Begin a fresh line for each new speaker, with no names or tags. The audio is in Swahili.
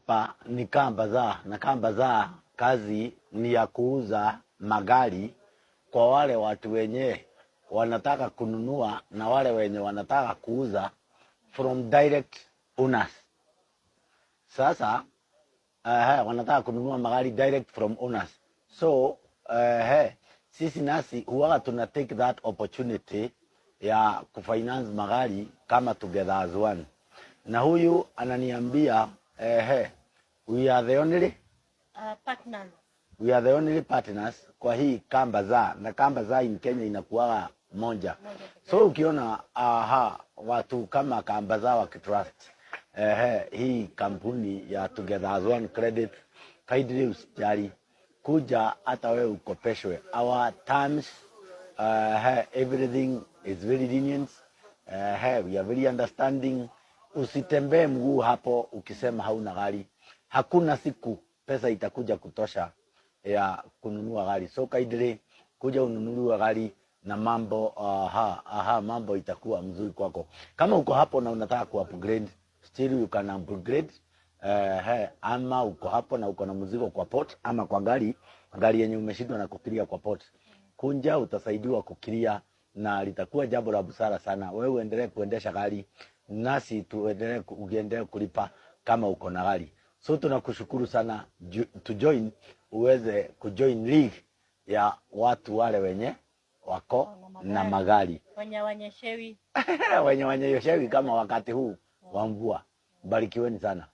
hapa ni Car Bazaar, na Car Bazaar kazi ni ya kuuza magari kwa wale watu wenye wanataka kununua na wale wenye wanataka kuuza from direct owners. Sasa wanataka kununua magari direct from owners. So sisi nasi huwa tuna take that opportunity ya kufinance magari kama together as one. Na huyu ananiambia we are the only
partners.
We are the only partners kwa hii Car Bazaar, na Car Bazaar in Kenya inakuwa moja. So ukiona watu kama Car Bazaar wakitrust hii kampuni ya Together as One Credit, kaidri usijali, kuja hata wewe ukopeshwe. Our terms, everything is very lenient. We are very understanding. Usitembee mguu hapo ukisema hauna gari. Hakuna siku pesa itakuja kutosha ya kununua gari. So kaidri kuja ununue gari na mambo mambo itakuwa mzuri kwako. Kama uko hapo na unataka ku-upgrade, still you can upgrade. Ama uko hapo na uko na mzigo kwa port ama kwa gari yenye umeshindwa na kukiria kwa port, kunja utasaidiwa kukiria na litakuwa jambo la busara sana. Wewe uendelee kuendesha gari, nasi tuendelee kulipa kama uko na gari. So tunakushukuru sana to join, uweze kujoin league ya watu wale wenye wako na magari
Wenye wanyeshewi
kama wakati huu wa mvua. Barikiweni sana.